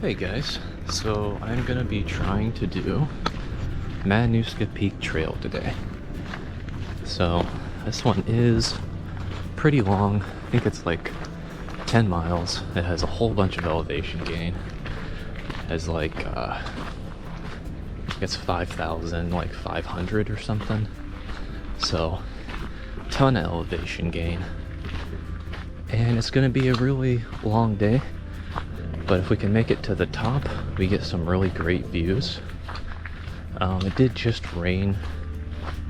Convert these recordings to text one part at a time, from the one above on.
Hey guys, so I'm gonna be trying to do Matanuska Peak Trail today. So this one is pretty long. I think it's like 10 miles. It has a whole bunch of elevation gain. It has like I guess 5,000, like 500 or something. So ton of elevation gain. And it's gonna be a really long day. But if we can make it to the top, we get some really great views. It did just rain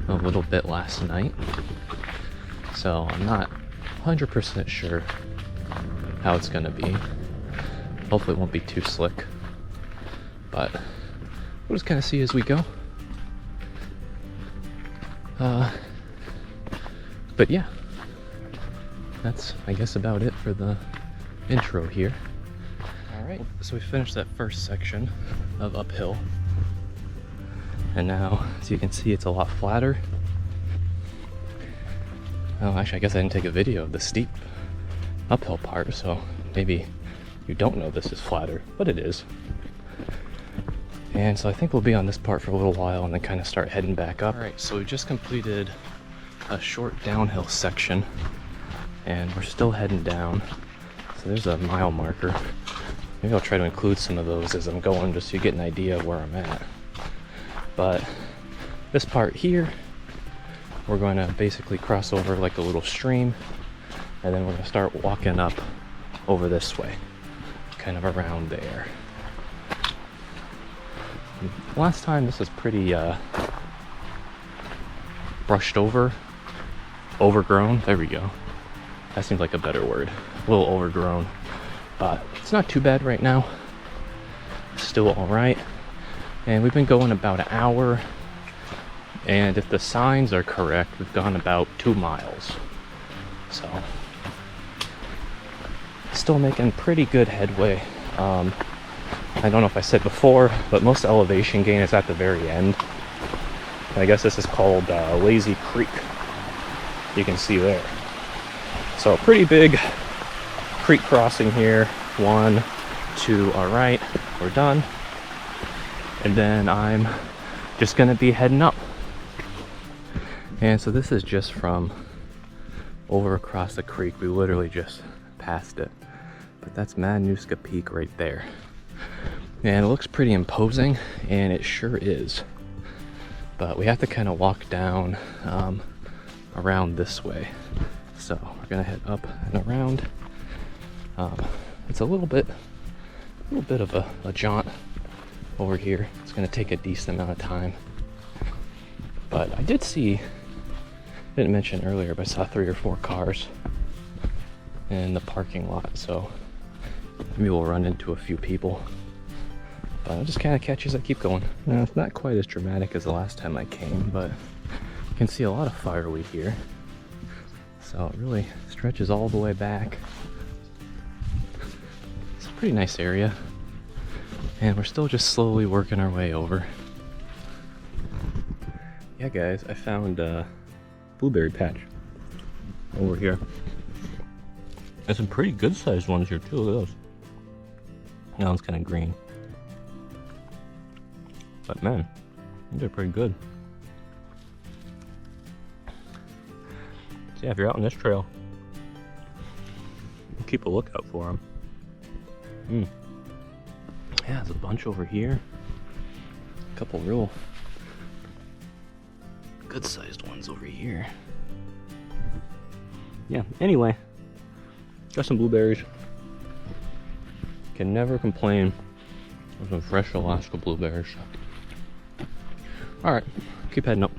a little bit last night, so I'm not 100% sure how it's gonna be. Hopefully it won't be too slick, but we'll just kind of see as we go. But yeah, that's I guess about it for the intro here. Alright, so we finished that first section of uphill, and now, as you can see, it's a lot flatter. Oh, actually, I guess I didn't take a video of the steep uphill part, so maybe you don't know this is flatter, but it is. And so I think we'll be on this part for a little while and then kind of start heading back up. Alright, so we just completed a short downhill section, and we're still heading down. So there's a mile marker. Maybe I'll try to include some of those as I'm going, just so you get an idea of where I'm at. But this part here, we're going to basically cross over like a little stream, and then we're going to start walking up over this way, kind of around there. Last time this was pretty brushed over, overgrown. There we go. That seems like a better word. A little overgrown. But it's not too bad right now. Still all right. And we've been going about an hour. And if the signs are correct, we've gone about 2 miles. So, still making pretty good headway. I don't know if I said before, but most elevation gain is at the very end. And I guess this is called Lazy Creek. You can see there. So a pretty big creek crossing here. 1, 2, all right, we're done. And then I'm just gonna be heading up. And so this is just from over across the creek. We literally just passed it. But that's Matanuska Peak right there. And it looks pretty imposing, and it sure is. But we have to kind of walk down around this way. So we're gonna head up and around. It's a little bit of a jaunt over here. It's gonna take a decent amount of time. But I did see, didn't mention earlier, but I saw 3 or 4 cars in the parking lot. So maybe we'll run into a few people. But I'll just kind of catch as I keep going. Now, it's not quite as dramatic as the last time I came, but you can see a lot of fireweed here. So it really stretches all the way back. It's a pretty nice area. And we're still just slowly working our way over. Yeah guys, I found a blueberry patch over here. There's some pretty good sized ones here too, look at those. That one's kind of green. But man, these are pretty good. So yeah, if you're out on this trail, keep a lookout for them. Yeah, there's a bunch over here. A couple real good sized ones over here. Yeah, anyway, got some blueberries. Can never complain with some fresh Alaska blueberries. Alright, keep heading up.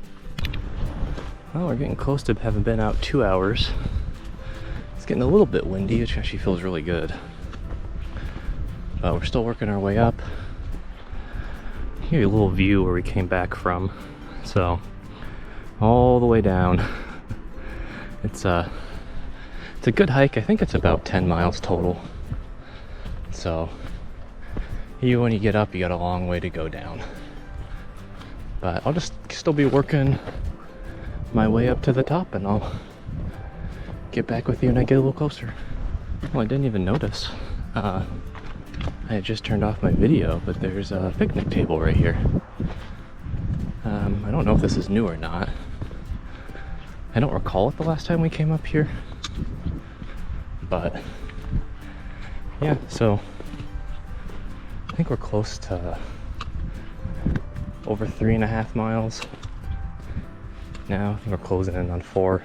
Well, we're getting close to having been out 2 hours. It's getting a little bit windy, which actually feels really good. But we're still working our way up. Here, a little view where we came back from. So, all the way down. It's a good hike. I think it's about 10 miles total. So, when you get up, you got a long way to go down. But I'll just still be working my way up to the top, and I'll get back with you when I get a little closer. Well, I didn't even notice. I had just turned off my video, but there's a picnic table right here. I don't know if this is new or not. I don't recall it the last time we came up here. But yeah, so I think we're close to over 3.5 miles now. I think we're closing in on 4.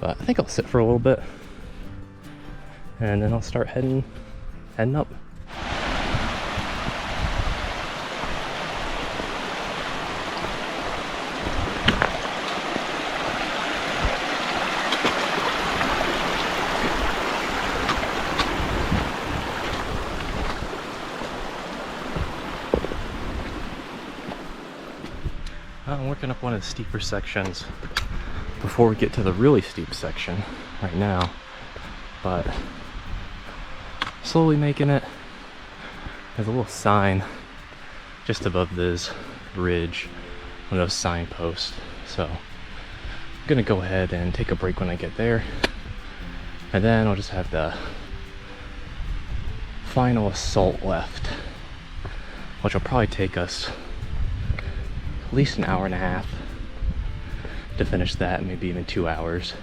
But I think I'll sit for a little bit and then I'll start heading up. I'm working up one of the steeper sections before we get to the really steep section right now, but slowly making it. There's a little sign just above this ridge, one of those signposts, so I'm gonna go ahead and take a break when I get there, and then I'll just have the final assault left, which will probably take us at least an hour and a half to finish that, maybe even 2 hours.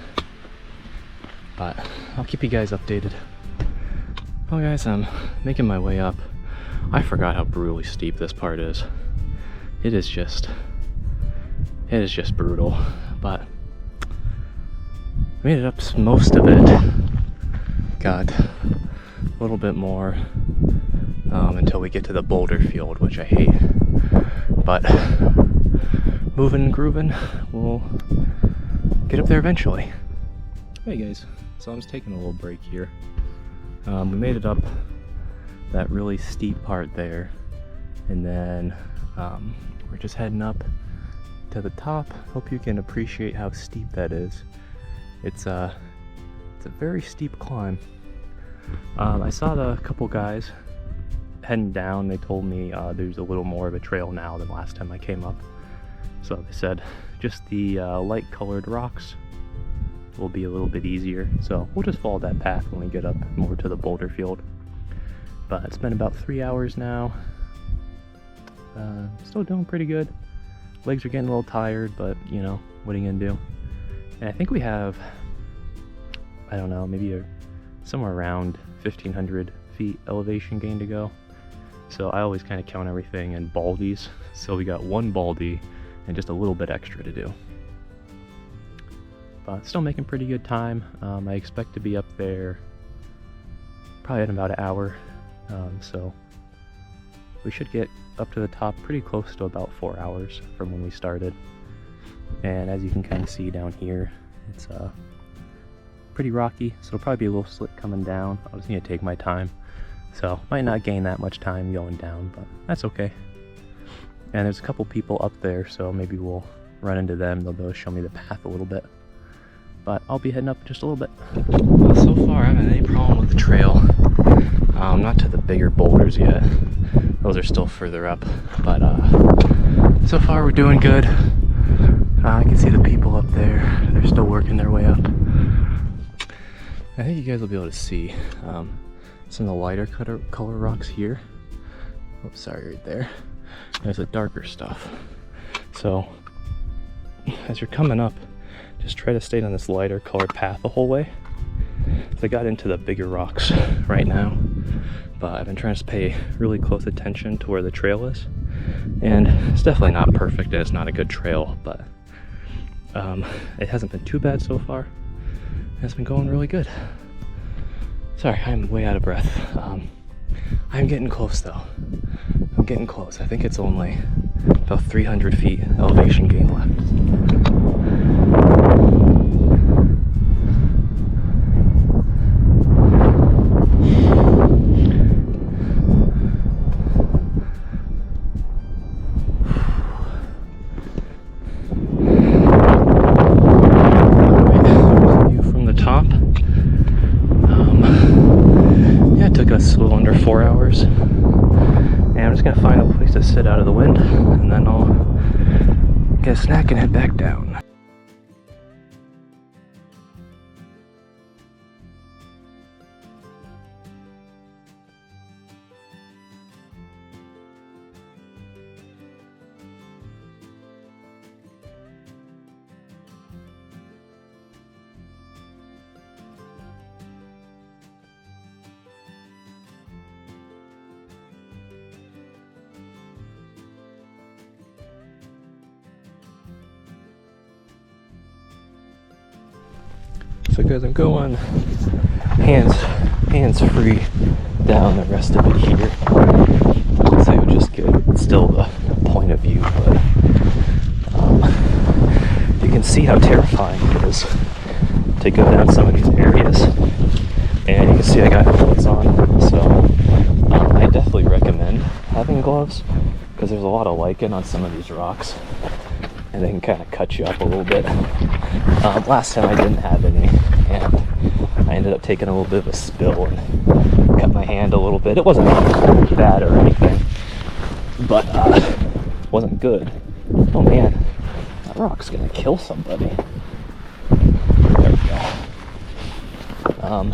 But I'll keep you guys updated. Well guys, I'm making my way up. I forgot how brutally steep this part is. It is just brutal, but made it up most of it. Got a little bit more until we get to the boulder field, which I hate. But moving and grooving, we'll get up there eventually. Hey guys, so I'm just taking a little break here. We made it up that really steep part there, and then we're just heading up to the top. Hope you can appreciate how steep that is. It's a very steep climb. I saw a couple guys heading down. They told me there's a little more of a trail now than last time I came up. So they said just the light colored rocks will be a little bit easier. So we'll just follow that path when we get up more to the boulder field. But it's been about 3 hours now. Still doing pretty good. Legs are getting a little tired, but you know, what are you gonna do? And I think we have, I don't know, maybe somewhere around 1,500 feet elevation gain to go. So I always kind of count everything in baldies. So we got 1 baldy and just a little bit extra to do. But still making pretty good time. I expect to be up there probably in about an hour. So we should get up to the top pretty close to about 4 hours from when we started. And as you can kind of see down here, it's pretty rocky, so it'll probably be a little slip coming down. I was gonna take my time, so might not gain that much time going down, but that's okay. And there's a couple people up there, so maybe we'll run into them. They'll be able to show me the path a little bit. But I'll be heading up just a little bit. Well, so far I haven't had any problem with the trail. Not to the bigger boulders yet. Those are still further up, but so far we're doing good. I can see the people up there. They're still working their way up. I think you guys will be able to see some of the lighter color rocks here. Oops, sorry, right there. There's the darker stuff. So as you're coming up, just try to stay on this lighter colored path the whole way. So I got into the bigger rocks right now, but I've been trying to pay really close attention to where the trail is. And it's definitely not perfect and it's not a good trail, but it hasn't been too bad so far. It's been going really good. Sorry, I'm way out of breath. I'm getting close though. I'm getting close. I think it's only about 300 feet elevation gain left. Us a little under 4 hours, and I'm just gonna find a place to sit out of the wind, and then I'll get a snack and head back down. So guys, I'm going hands free down the rest of it here. So you'll just get still the point of view, but you can see how terrifying it is to go down some of these areas. And you can see I got gloves on, so I definitely recommend having gloves because there's a lot of lichen on some of these rocks and they can kind of cut you up a little bit. Last time I didn't have any and I ended up taking a little bit of a spill and cut my hand a little bit. It wasn't bad or anything, but it wasn't good. Oh man, that rock's gonna kill somebody. There we go. I'm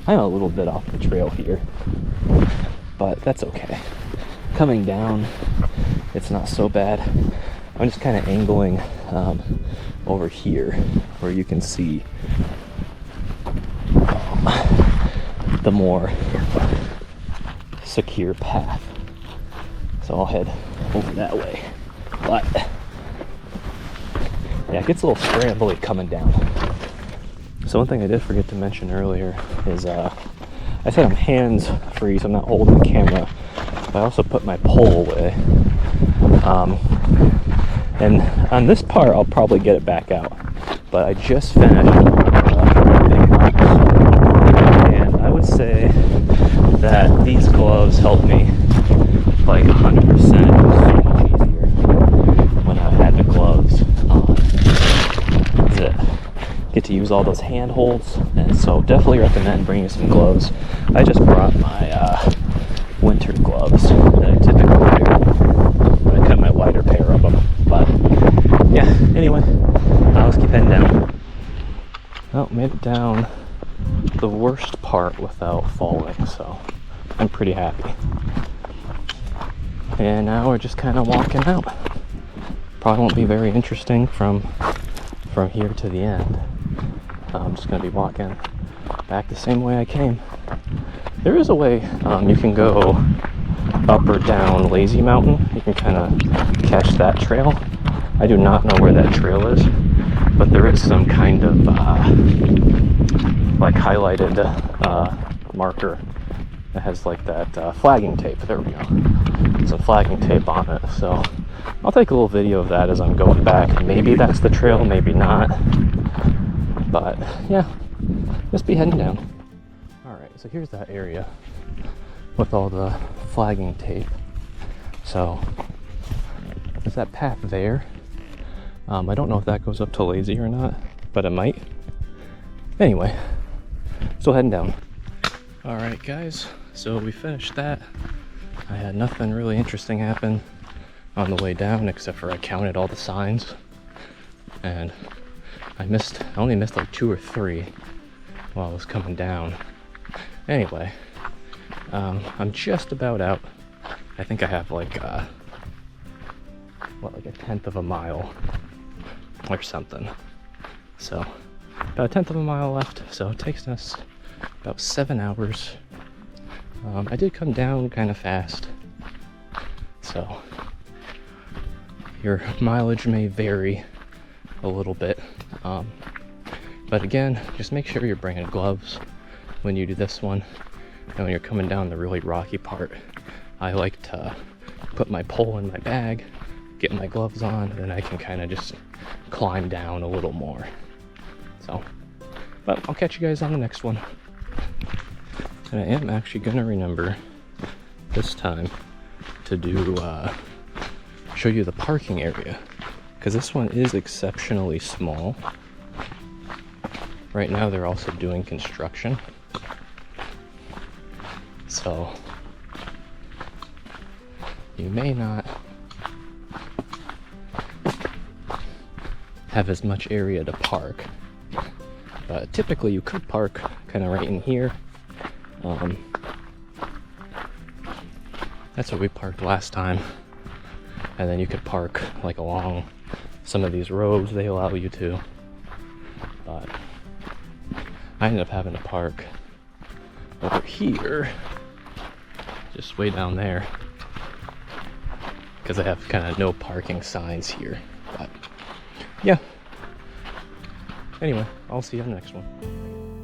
a little bit off the trail here, but that's okay. Coming down, it's not so bad. I'm just kind of angling over here where you can see the more secure path. So I'll head over that way. But yeah, it gets a little scrambly coming down. So one thing I did forget to mention earlier is I said I'm hands free, so I'm not holding the camera. But I also put my pole away. And on this part, I'll probably get it back out. But I just finished big rocks. And I would say that these gloves helped me like 100%. It was so much easier when I had the gloves on. Get to use all those hand holds, and so definitely recommend bringing some gloves. I just brought my winter gloves that I typically wear. I'm gonna cut my wider pair of them, but yeah. Anyway, let's keep heading down. Oh, made it down the worst part without falling, so I'm pretty happy. And now we're just kind of walking out. Probably won't be very interesting from here to the end. I'm just going to be walking back the same way I came. There is a way you can go up or down Lazy Mountain. You can kind of catch that trail. I do not know where that trail is, but there is some kind of like highlighted marker that has like that flagging tape. There we go. Some flagging tape on it. So I'll take a little video of that as I'm going back. Maybe that's the trail, maybe not. But yeah, just be heading down. Alright, so here's that area with all the flagging tape. So there's that path there. I don't know if that goes up to Lazy or not, but it might. Anyway, still heading down. Alright guys, so we finished that. I had nothing really interesting happen on the way down except for I counted all the signs and I only missed like 2 or 3 while I was coming down. Anyway, I'm just about out. I think I have like like a 1/10 of a mile or something. So about a 1/10 of a mile left, so it takes us about 7 hours. I did come down kind of fast, so your mileage may vary a little bit. But again, just make sure you're bringing gloves when you do this one. And when you're coming down the really rocky part, I like to put my pole in my bag, get my gloves on, and then I can kind of just climb down a little more. So, but I'll catch you guys on the next one. And I am actually gonna remember this time to do show you the parking area, because this one is exceptionally small. Right now they're also doing construction, so you may not have as much area to park, but typically you could park kind of right in here. That's where we parked last time, and then you could park like along some of these roads they allow you to, but I ended up having to park over here, just way down there, because I have kind of no parking signs here. But yeah, Anyway, I'll see you on the next one.